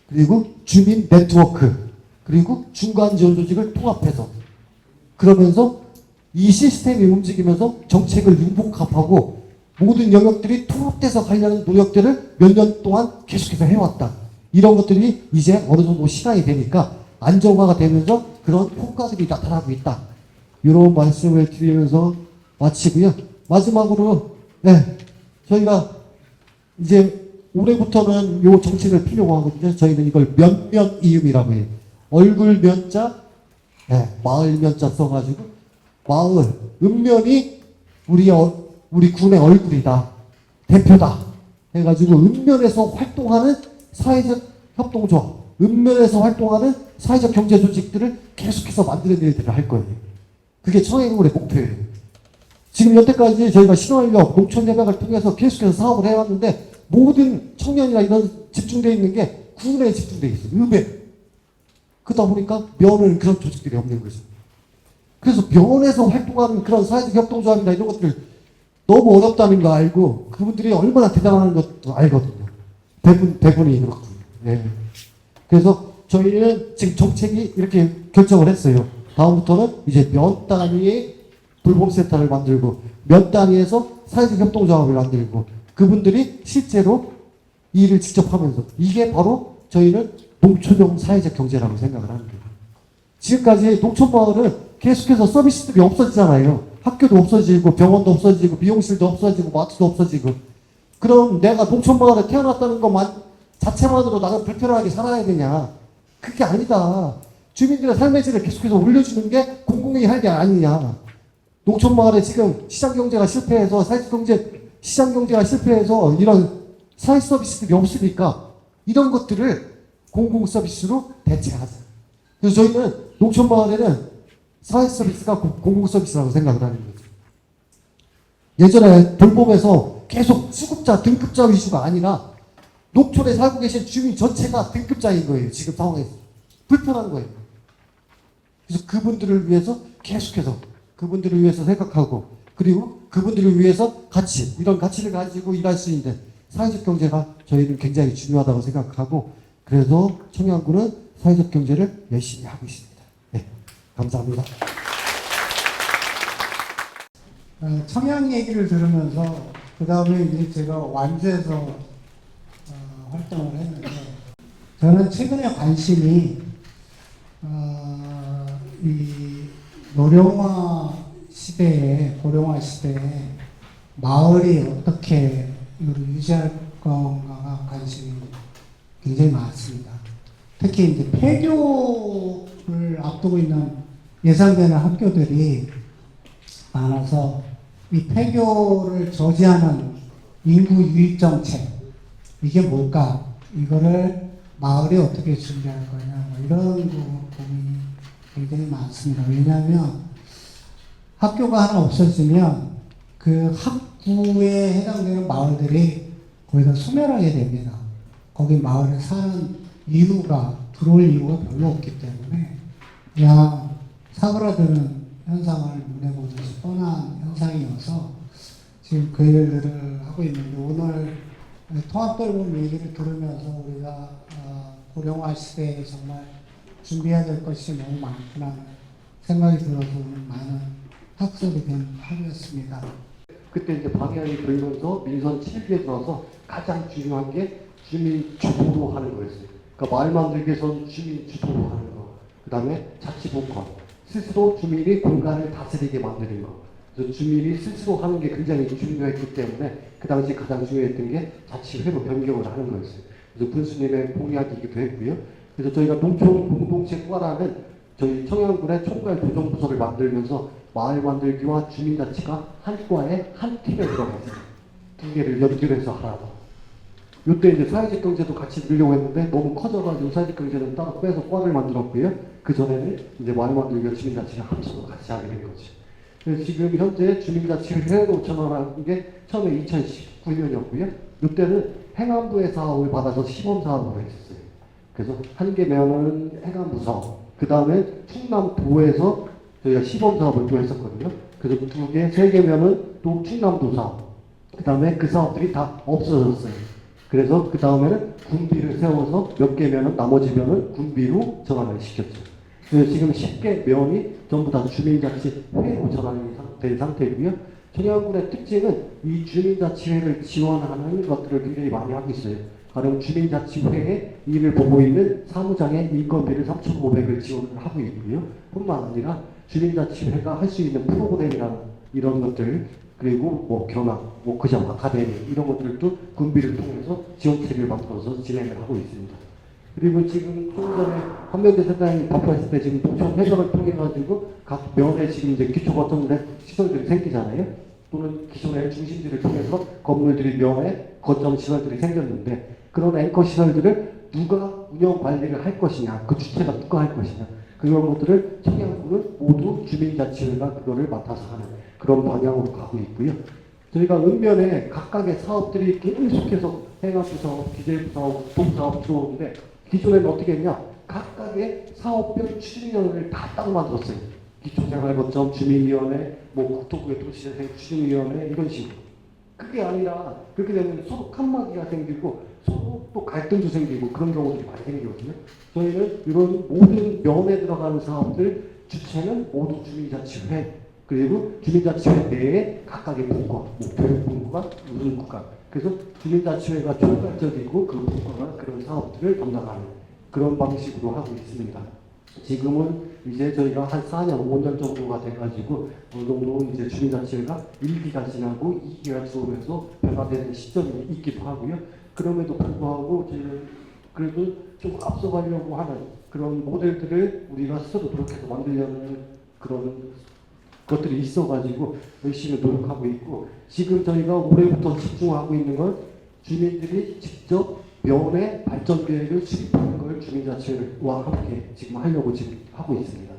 Speaker 1: 그리고 주민 네트워크, 그리고 중간 지원 조직을 통합해서 그러면서 이 시스템이 움직이면서 정책을 융복합하고 모든 영역들이 통합돼서 가려는 노력들을 몇 년 동안 계속해서 해왔다. 이런 것들이 이제 어느 정도 시간이 되니까 안정화가 되면서 그런 효과들이 나타나고 있다. 이런 말씀을 드리면서 마치고요. 마지막으로 저희가 이제 올해부터는 요 정책을 필요로 하거든요. 저희는 이걸 면면이음이라고 해요. 얼굴 면자, 마을 면자 써가지고 마을, 읍면이 우리 군의 얼굴이다. 대표다. 해가지고 읍면에서 활동하는 사회적 협동조합, 읍면에서 활동하는 사회적 경제 조직들을 계속해서 만드는 일들을 할 거예요. 그게 청해군의 목표예요. 지금 여태까지 저희가 신화인력, 농촌협약을 통해서 계속해서 사업을 해왔는데 모든 청년이나 이런 집중되어 있는 게 군에 집중되어 있어요. 읍에. 그러다 보니까 면은 그런 조직들이 없는 거죠. 그래서 면에서 활동하는 그런 사회적 협동조합이나 이런 것들 너무 어렵다는 거 알고 그분들이 얼마나 대단한 것도 알거든요. 대부분이 그렇거든요. 그래서 저희는 지금 정책이 이렇게 결정을 했어요. 다음부터는 이제 면 단위의 돌봄센터를 만들고 면 단위에서 사회적 협동조합을 만들고 그분들이 실제로 이 일을 직접 하면서 이게 바로 저희는 농촌형 사회적 경제라고 생각을 하는 거예요. 지금까지 농촌마을은 계속해서 서비스들이 없어지잖아요. 학교도 없어지고 병원도 없어지고 미용실도 없어지고 마트도 없어지고 그럼 내가 농촌마을에 태어났다는 것만 자체만으로 나는 불편하게 살아야 되냐. 그게 아니다. 주민들의 삶의 질을 계속해서 올려주는 게 공공이 할 게 아니냐. 농촌마을에 지금 시장경제가 실패해서 시장경제가 실패해서 이런 사회 서비스들이 없으니까 이런 것들을 공공서비스로 대체하자. 그래서 저희는 농촌마을에는 사회 서비스가 공공서비스라고 생각을 하는 거죠. 예전에 돌봄에서 계속 수급자, 등급자 위주가 아니라 농촌에 살고 계신 주민 전체가 등급자인 거예요. 지금 상황에서. 불편한 거예요. 그래서 그분들을 위해서 계속해서 그분들을 위해서 생각하고 그리고 그분들을 위해서 가치, 이런 가치를 가지고 일할 수 있는 사회적 경제가 저희는 굉장히 중요하다고 생각하고 그래서 청양군은 사회적 경제를 열심히 하고 있습니다. 감사합니다.
Speaker 2: 청양 얘기를 들으면서 그 다음에 이제 제가 완주에서 활동을 했는데 저는 최근에 관심이 이 노령화 시대에 고령화 시대에 마을이 어떻게 이걸 유지할 건가가 관심이 굉장히 많습니다. 특히 이제 폐교를 앞두고 있는 예상되는 학교들이 많아서 이 폐교를 저지하는 인구 유입 정책 이게 뭘까 이거를 마을이 어떻게 준비할 거냐 뭐 이런 고민이 굉장히 많습니다. 왜냐하면 학교가 하나 없어지면 그 학구에 해당되는 마을들이 거의 다 소멸하게 됩니다. 거기 마을에 사는 이유가 들어올 이유가 별로 없기 때문에 그냥 사그라드는 현상을 눈에 보듯이 뻔한 현상이어서 지금 그 일들을 하고 있는데 오늘 통합돌봄 얘기를 들으면서 우리가 고령화 시대에 정말 준비해야 될 것이 너무 많구나 생각이 들어서 많은 학습이 된 하루였습니다.
Speaker 1: 그때 이제 방향이 돌면서 민선 7기에 들어서 가장 중요한 게 주민 주도로 하는 거였어요. 그러니까 마을 만들기 위해서는 주민 주도로 하는 거. 그 다음에 자치분권. 스스로 주민이 공간을 다스리게 만드는 거. 그래서 주민이 스스로 하는 게 굉장히 중요했기 때문에 그 당시 가장 중요했던 게 자치회로 변경을 하는 거였어요. 그래서 군수님의 공약이기도 했고요. 그래서 저희가 농촌 공동체과라는 저희 청양군의 총괄 조정부서를 만들면서 마을 만들기와 주민자치가 한 과에 한 팀에 들어갔어요. 두 개를 연결해서 하라고. 이때 이제 사회적 경제도 같이 늘려고 했는데 너무 커져가지고 사회적 경제는 따로 빼서 과를 만들었고요. 그 전에는 이제 마을 만들기와 주민자치를 합쳐서 같이 하게 된 거죠. 그래서 지금 현재 주민자치회로 전환한 게 처음에 2019년이었고요. 이때는 행안부의 사업을 받아서 시범사업으로 했었어요. 그래서 한 개면은 행안부 사업, 그 다음에 충남도에서 저희가 시범사업을 또 했었거든요. 그래서 두 개, 세 개면은 또 충남도 사업, 그 다음에 그 사업들이 다 없어졌어요. 그래서 그 다음에는 군비를 세워서 몇 개면은 나머지 면은 군비로 전환을 시켰죠. 그래서 지금 10개 면이 전부 다 주민자치회로 전환이 된 상태이고요. 청양군의 특징은 이 주민자치회를 지원하는 것들을 굉장히 많이 하고 있어요. 가령 주민자치회에 일을 보고 있는 사무장의 인건비를 3,500을 지원을 하고 있고요. 뿐만 아니라 주민자치회가 할 수 있는 프로그램이나 이런 것들, 그리고 뭐 견학, 뭐 그냥 아카데미 이런 것들도 군비를 통해서 지원체를 만들어서 진행을 하고 있습니다. 그리고 지금 조금 전에 한명대 센터장이 발표했을 때 지금 농촌 해석을 통해 가지고 각 면에 지금 이제 기초 거점 시설들이 생기잖아요. 또는 기존의 중심지를 통해서 건물들이 면에 거점 시설들이 생겼는데 그런 앵커 시설들을 누가 운영 관리를 할 것이냐, 그 주체가 누가 할 것이냐, 그런 것들을 청양군은 모두 주민자치회가 그거를 맡아서 하는 그런 방향으로 가고 있고요. 저희가 읍면에 각각의 사업들이 계속해서 행안부 사업, 기재부 사업, 동사업 들어오는데 기존에는 어떻게 했냐? 각각의 사업별 추진위원회를 다 따로 만들었어요. 기초생활거점, 주민위원회, 뭐 국토부의 도시재생 추진위원회 이런 식으로. 그게 아니라 그렇게 되면 서로 칸막이가 생기고 서로 또 갈등도 생기고 그런 경우들이 많이 생기거든요. 저희는 이런 모든 면에 들어가는 사업들 주체는 모두 주민자치회, 그리고 주민자치회 내에 각각의 분과, 뭐 교육분과, 무슨 국가. 그래서 주민자치회가 총괄적이고 그 분과가 그런 사업들을 담당하는 그런 방식으로 하고 있습니다. 지금은 이제 저희가 한 4년, 5년 정도가 돼가지고 어느 정도 이제 주민자치회가 1기가 지나고 2기가 들어오면서 변화되는 시점이 있기도 하고요. 그럼에도 불구하고 저희는 그래도 좀 앞서가려고 하는 그런 모델들을 우리가 스스로 노력해서 만들려는 그런 것들이 있어가지고 열심히 노력하고 있고, 지금 저희가 올해부터 집중하고 있는 건 주민들이 직접 면의 발전 계획을 수립하는 걸 주민자치회와 함께 지금 하려고 지금 하고 있습니다.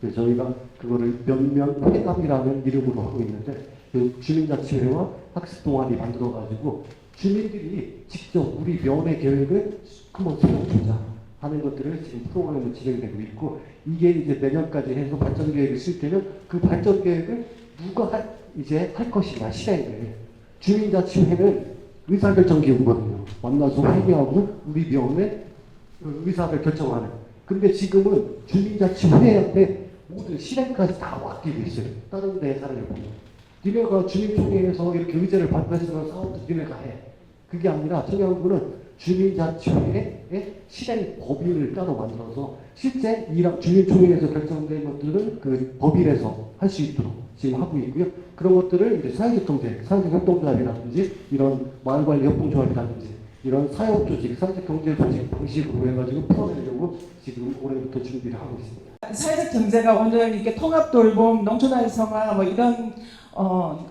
Speaker 1: 그래서 저희가 그거를 면면 회담이라는 이름으로 하고 있는데 그 주민자치회와 학습 동아리 만들어가지고 주민들이 직접 우리 면의 계획을 한번 세워보자 하는 것들을 지금 프로그램으로 진행되고 있고, 이게 이제 내년까지 해서 발전 계획을 쓸 때는 그 발전 계획을 누가 이제 할 것이냐 시대에 주민자치회는 의사결정 기구거든요. 만나서 회의하고 우리 면에 의사를 결정하는. 근데 지금은 주민자치회한테 모든 실행까지 다 맡기고 있어요. 다른 데 사람을 보면. 니네가 주민총회에서 이렇게 의제를 발표해주는 사업도 니네가 해. 그게 아니라 청양군은 주민자치회의 실행 법인을 따로 만들어서 실제 주민총회에서 결정된 것들은 그 법인에서 할 수 있도록 지금 하고 있고요. 그런 것들을 이제 사회적 경제, 사회적 협동조합이라든지 이런 마을관리 협동조합이라든지 이런 사회조직, 사회적 경제 조직 방식으로 해가지고 풀어내려고 지금 올해부터 준비를 하고 있습니다.
Speaker 3: 사회적 경제가 오늘 이렇게 통합 돌봄, 농촌 활성화 뭐 이런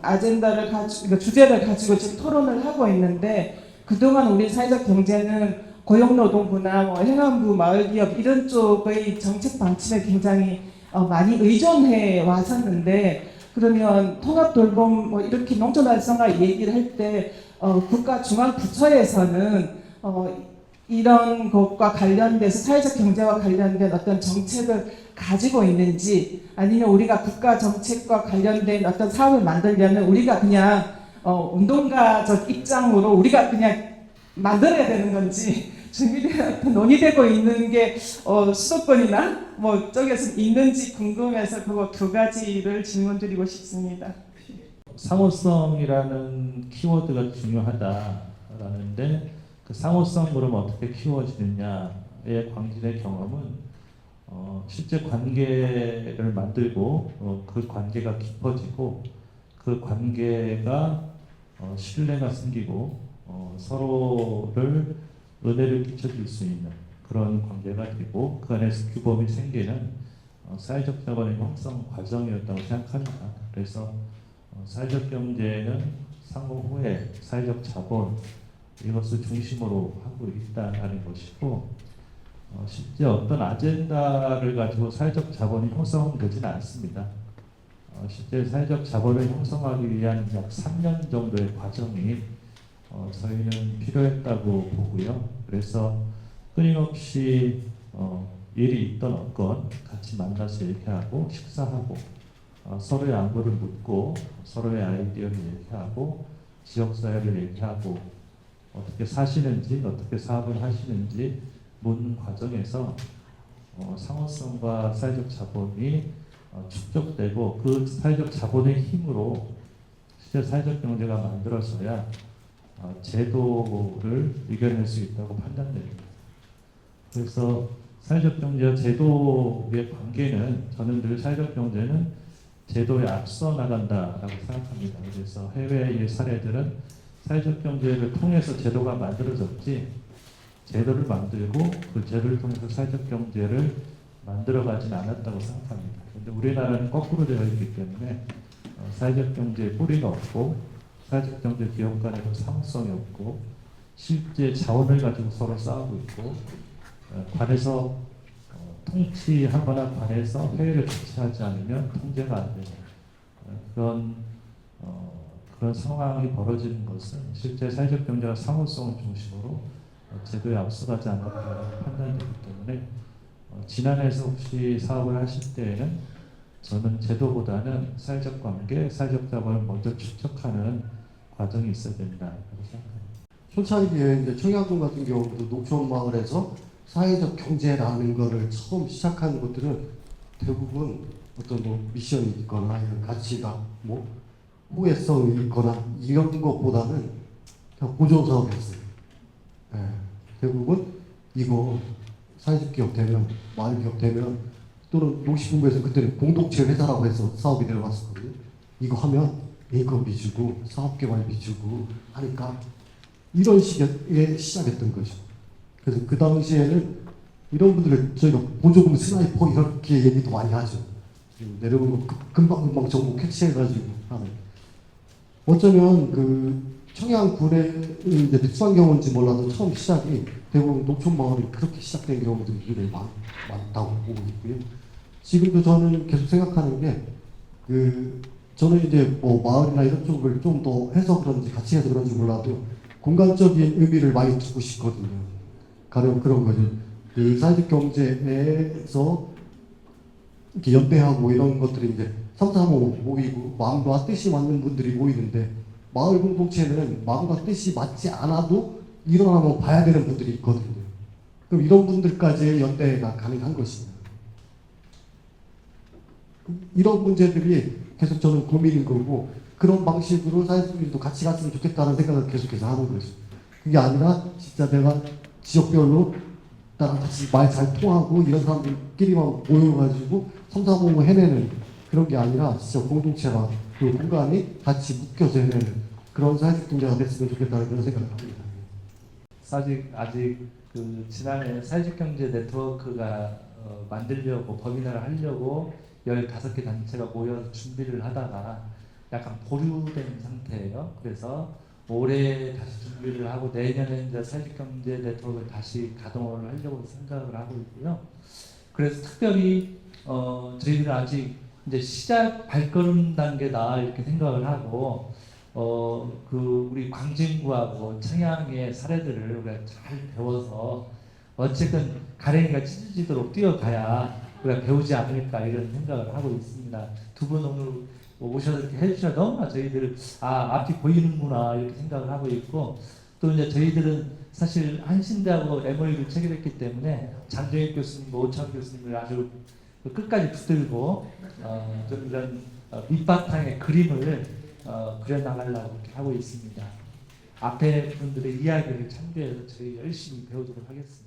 Speaker 3: 아젠다를 가지고 주제를 가지고 지금 토론을 하고 있는데, 그동안 우리 사회적 경제는 고용노동부나 뭐 행안부, 마을기업 이런 쪽의 정책 방침에 굉장히 많이 의존해 왔었는데 그러면 통합돌봄 뭐 이렇게 농촌 활성화 얘기를 할 때 국가 중앙 부처에서는 이런 것과 관련돼서 사회적 경제와 관련된 어떤 정책을 가지고 있는지 아니면 우리가 국가 정책과 관련된 어떤 사업을 만들려면 우리가 그냥 운동가적 입장으로 우리가 그냥 만들어야 되는 건지 준비되어 논의되고 있는 게 수도권이나 뭐 쪽에서 있는지 궁금해서 그거 두 가지를 질문드리고 싶습니다.
Speaker 4: 상호성이라는 키워드가 중요하다라는데 그 상호성 그럼 어떻게 키워지느냐의 광진의 경험은 실제 관계를 만들고 그 관계가 깊어지고 그 관계가 신뢰가 생기고 서로를 은혜를 끼쳐줄 수 있는 그런 관계가 되고 그 안에서 규범이 생기는 사회적 자본의 형성 과정이었다고 생각합니다. 그래서 사회적 경제는 상호 후에 사회적 자본 이것을 중심으로 하고 있다는 것이고 실제 어떤 아젠다를 가지고 사회적 자본이 형성되지는 않습니다. 실제 사회적 자본을 형성하기 위한 약 3년 정도의 과정이 저희는 필요했다고 보고요. 그래서 끊임없이 일이 있던 없건 같이 만나서 얘기하고 식사하고 서로의 안부를 묻고 서로의 아이디어를 얘기하고 지역사회를 얘기하고 어떻게 사시는지 어떻게 사업을 하시는지 묻는 과정에서 상호성과 사회적 자본이 축적되고 그 사회적 자본의 힘으로 실제 사회적 경제가 만들어져야 제도를 이겨낼 수 있다고 판단됩니다. 그래서 사회적 경제와 제도의 관계는 저는 늘 사회적 경제는 제도에 앞서 나간다라고 생각합니다. 그래서 해외의 사례들은 사회적 경제를 통해서 제도가 만들어졌지 제도를 만들고 그 제도를 통해서 사회적 경제를 만들어가진 않았다고 생각합니다. 그런데 우리나라는 거꾸로 되어 있기 때문에 사회적 경제에 뿌리가 없고 사회적 경제 기업 간에도 상호성이 없고 실제 자원을 가지고 서로 싸우고 있고 관에서 통치하거나 관에서 회의를 개최하지 않으면 통제가 안 되는 그런 상황이 벌어지는 것은 실제 사회적 경제가 상호성을 중심으로 제도에 앞서가지 않았다는 판단되기 때문에 지난해에서 혹시 사업을 하실 때에는 저는 제도보다는 사회적 관계, 사회적 자본을 먼저 축적하는 과정이 있어야 된다고 생각합니다.
Speaker 1: 초창기에 이제 청양군 같은 경우도 농촌 마을에서 사회적 경제라는 거를 처음 시작한 것들은 대부분 어떤 뭐 미션이 있거나 이런 가치가 뭐 후회성이 있거나 이런 것보다는 그냥 보조 사업이었어요. 네. 대부분 이거 사회적 기업 되면 마을 기업 되면 또는 농식품부에서 그때는 공동체 회사라고 해서 사업이 내려갔었거든요. 이거 하면 인건비 주고 사업개발비 주고 하니까 이런 식의 시작했던 거죠. 그래서 그 당시에는 이런 분들을 저희가 보조금 스나이퍼 이렇게 얘기도 많이 하죠. 내려오는 거 금방금방 정보 캐치해가지고 하는. 어쩌면 그 청양군의 이제 특수한 경우인지 몰라도 처음 시작이 대부분 농촌 마을이 그렇게 시작된 경우들이 굉장히 많다고 보고 있고요. 지금도 저는 계속 생각하는 게 저는 이제 뭐 마을이나 이런 쪽을 좀 더 해서 그런지 같이 해서 그런지 몰라도 공간적인 의미를 많이 두고 싶거든요. 가령 그런 거죠. 그 사회적 경제에서 이렇게 연대하고 이런 것들이 이제 삼삼오오 모이고 마음과 뜻이 맞는 분들이 모이는데 마을 공동체는 마음과 뜻이 맞지 않아도 일어나면 봐야 되는 분들이 있거든요. 그럼 이런 분들까지의 연대가 가능한 것이냐. 이런 문제들이 계속 저는 고민인 거고 그런 방식으로 사회주의도 같이 갔으면 좋겠다는 생각을 계속해서 하는 거죠. 그게 아니라 진짜 내가 지역별로 나랑 같이 말 잘 통하고 이런 사람들끼리만 모여가지고 삼삼오오 해내는 그런 게 아니라 진짜 공동체가 그 공간이 같이 묶여서 해내는 그런 사회적 경제가 됐으면 좋겠다는 그런 생각을 합니다.
Speaker 4: 아직 그 지난해 사회적 경제 네트워크가 만들려고 법인화를 하려고 15개 단체가 모여 준비를 하다가 약간 보류된 상태예요. 그래서 올해 다시 준비를 하고 내년에 이제 사회경제 네트워크를 다시 가동을 하려고 생각을 하고 있고요. 그래서 특별히 저희들은 아직 이제 시작 발걸음 단계다 이렇게 생각을 하고 그 우리 광진구하고 청양의 사례들을 우리가 잘 배워서 어쨌든 가랭이가 찢어지도록 뛰어가야 우리가 배우지 않을까 이런 생각을 하고 있습니다. 두 분 오늘 오셔서 이렇게 해주셔서 너무나 저희들 앞이 보이는구나 이렇게 생각을 하고 있고 또 이제 저희들은 사실 한신대하고 MOU를 체결했기 때문에 장정익 교수님, 오창 교수님을 아주 끝까지 붙들고 좀 이런 밑바탕의 그림을 그려나가려고 이렇게 하고 있습니다. 앞에 분들의 이야기를 참고해서 저희 열심히 배우도록 하겠습니다.